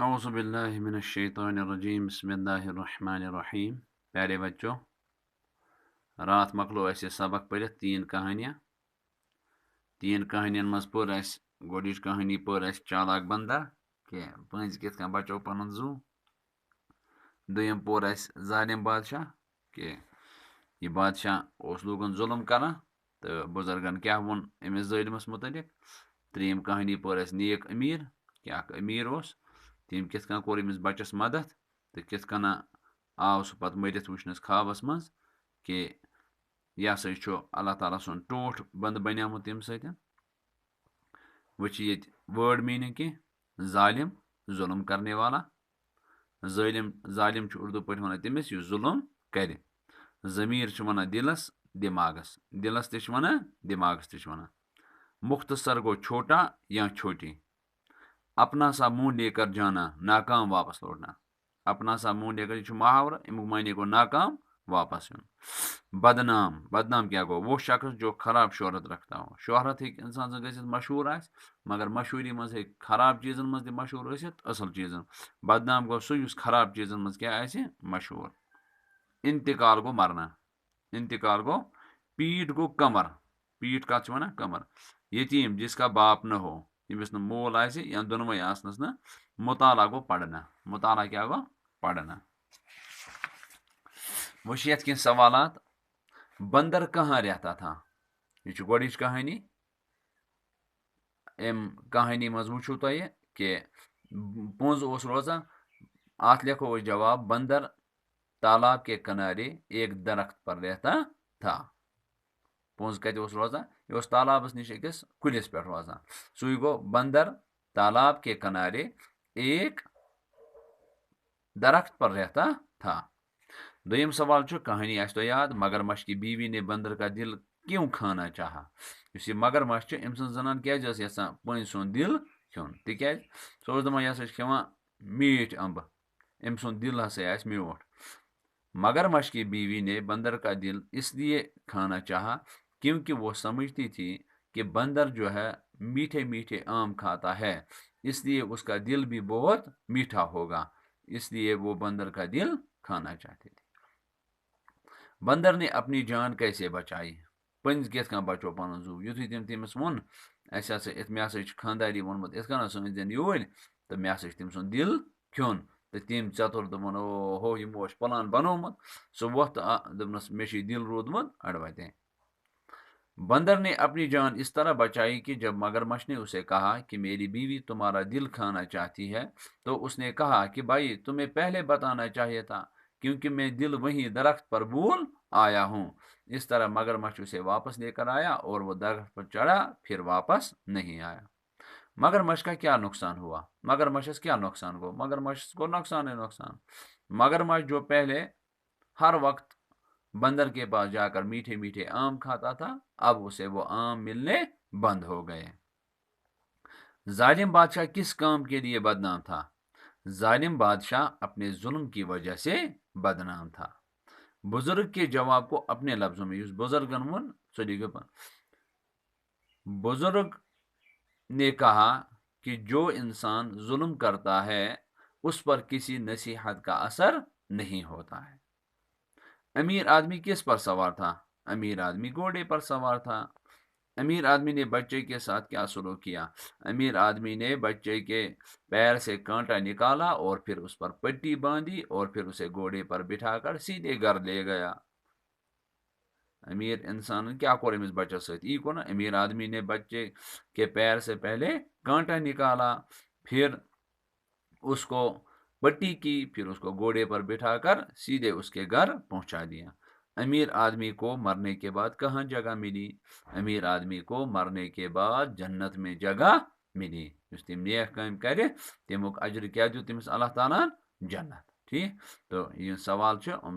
اعوذ باللہ من الشیطان الرجیم بسم اللہ الرحمن الرحیم. پیارے بچوں، رات مکلو اسے سبق پڑھت تین کہانین مز پور اس گوڈچ کہانی پور اس چالاک بندر کہ پنز کت کن بچو پنن زو. دویم پور اس ظالم بادشاہ کہ یہ بادشاہ اس لوگن ظلم کران تو بزرگن کیا ون امس ظالمس متعلق. تریم کہانی پور اس نیک امیر کہ اخ امیر اس تم کت کن کور امس بچس مدد تو کت کن آو سہ پتہ مرت وچھنس خوابس مز کہ یہ ہسا اللہ تعالیٰ سن ٹوٹھ بند بنیامت تم ستن. وچ یہ وٲڈ میٖنِنگ کی ظالم ظلم کرنے والا. ظالم اردو پٲٹھۍ ونان تٔمِس یُس ظلم کرِ. ضمیٖر چھُ ونان دلس دماغس، دلس تہِ چھِ ونان دماغس تہِ چھِ ونان. مختصر گو چھوٹا یا چھوٹی. اپنا سا منہ لے کر جانا ناکام واپس لوٹنا. اپنا سا منہ لے کر یہ چھُ محاورٕ امیُک معنی گو ناکام واپس یُن. بدنام، بدنام کیا گو وہ شخص جو خراب شہرت رکھتا ہو. شہرت ہیٚکہِ انسان سٕنٛز گٔژھِتھ مشہوٗر آسہِ مگر مشہوٗری منٛز ہیٚکہِ خراب چیٖزن منٛز تہِ مشہوٗر ٲسِتھ اصل چیٖزن. بدنام گوٚو سُہ یُس خراب چیٖزن منٛز کیٛاہ آسہِ مشہوٗر. انتقال گوٚو مرنا. انتقال گوٚو پیٖٹھ گوٚو کمر. پیٖٹھ کتھ چھِ ونان کمر. یتیٖم جس کا باپ نہ ہو، ییٚمِس نہٕ مول آسہِ یا دۄنوَے آسنس نہٕ. مطالعہ گوٚو پرنا. مطالعہ کیٛاہ گوٚو پرنا. وۄنۍ چھِ یتھ کینٛہہ سوالات. بندر کہاں رہتا تھا؟ یہ چھُ گۄڈٕنِچ کہانی. امہِ کہانی منٛز وٕچھو تۄہہِ کہ پوٚنٛز اوس روزان. اتھ لیکھو أسۍ جواب. بندر تالاب کے کنارے ایک درخت پر رہتا تھا. پوٚنٛز کتہِ اوس روزان؟ یہ اوس تالابس نِش أکِس کُلِس پٮ۪ٹھ روزان. سُے گوٚو بندر تالاب کے کنارے ایک درخت پر رہتا تھا. دویم سوال چھُ کہانی آسہِ تۄہہِ یاد. مگرمچھ کی بیوی نے بندر کا دل کیوں کھانا چاہا؟ یُس یہ مگرمچھ چھُ أمۍ سٕنٛز زنان کیازِ ٲس یژھان پٔنزۍ سُنٛد دل کھیوٚن؟ تِکیازِ سۄ ٲس دپان یہِ ہسا چھِ کھٮ۪وان میٖٹھۍ امبہٕ، أمۍ سُنٛد دل ہسا آسہِ میوٗٹھ. مگرمچھ کی بیوی نے بندر کا دل اس لیے کھانا چاہا کیونکہ وہ سمجھتی تھی کہ بندر جو ہے میٹھے میٹھے آم کھاتا ہے، اس لیے اس کا دل بھی بہت میٹھا ہوگا، اس لیے وہ بندر کا دل کھانا چاہتے تھے. بندر نے اپنی جان کیسے بچائی؟ پٔنزۍ کِتھ کٔنۍ بچو پنُن زُو. یُتھُے تٔمِس ووٚن اَسہِ ہسا مےٚ ہسا چھُ خانٛداری ووٚنمُت یِتھ کٔنۍ سُہ أنزٮ۪ن یوٗرۍ تہٕ مےٚ ہسا چھُ تٔمۍ سُنٛد دل کھیوٚن. تہٕ تٔمۍ ژۄتُر دوٚپُن او ہو یِمو اوس پلان بنوومُت. سُہ ووٚتھ تہٕ دوٚپنس مےٚ چھُ دل روٗدمُت اڑوتے. بندر نے اپنی جان اس طرح بچائی کہ جب مگرمچھ نے اسے کہا کہ میری بیوی تمہارا دل کھانا چاہتی ہے تو اس نے کہا کہ بھائی تمہیں پہلے بتانا چاہیے تھا کیونکہ میں دل وہیں درخت پر بھول آیا ہوں. اس طرح مگرمچھ اسے واپس لے کر آیا اور وہ درخت پر چڑھا پھر واپس نہیں آیا. مگرمچھ کا کیا نقصان ہوا؟ مگرمچھس کیا نقصان گو؟ مگرمچھس کو نقصان ہی نقصان. مگرمچھ جو پہلے ہر وقت بندر کے پاس جا کر میٹھے میٹھے آم کھاتا تھا اب اسے وہ آم ملنے بند ہو گئے. ظالم بادشاہ کس کام کے لیے بدنام تھا؟ ظالم بادشاہ اپنے ظلم کی وجہ سے بدنام تھا. بزرگ کے جواب کو اپنے لفظوں میں. بزرگن ون بزرگ نے کہا کہ جو انسان ظلم کرتا ہے اس پر کسی نصیحت کا اثر نہیں ہوتا ہے. امیر آدمی کس پر سوار تھا؟ امیر آدمی گھوڑے پر سوار تھا. امیر آدمی نے بچے کے ساتھ کیا سلوک کیا؟ امیر آدمی نے بچے کے پیر سے کانٹا نکالا اور پھر اس پر پٹی باندھی اور پھر اسے گھوڑے پر بٹھا کر سیدھے گھر لے گیا. امیر انسان کیا کور امس بچس ست یہ کو نا. امیر آدمی نے بچے کے پیر سے پہلے کانٹا نکالا، پھر اس کو پٹی کی، پھر اس کو گھوڑے پر بٹھا کر سیدھے اس کے گھر پہنچا دیا. امیر آدمی کو مرنے کے بعد کہاں جگہ ملی؟ امیر آدمی کو مرنے کے بعد جنت میں جگہ ملی. یس تم نیک کام کرِ تمیُک اجر کیا دیُت تٔمِس اللہ تعالیٰ جنت. ٹھیک تو یہ سوال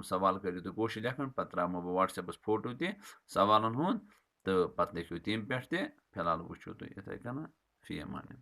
سوال کٔرِو تُہۍ کوٗشِش لیکھن. پتہٕ ترٛاوَو بہٕ وٹس ایپس فوٹو تہِ سوالن ہُنٛد تہٕ پتہٕ لیکھِو تمہِ پٮ۪ٹھ تہِ. فی الحال وٕچھِو تُہۍ یِتھَے کٔنۍ. فی امان اللہ.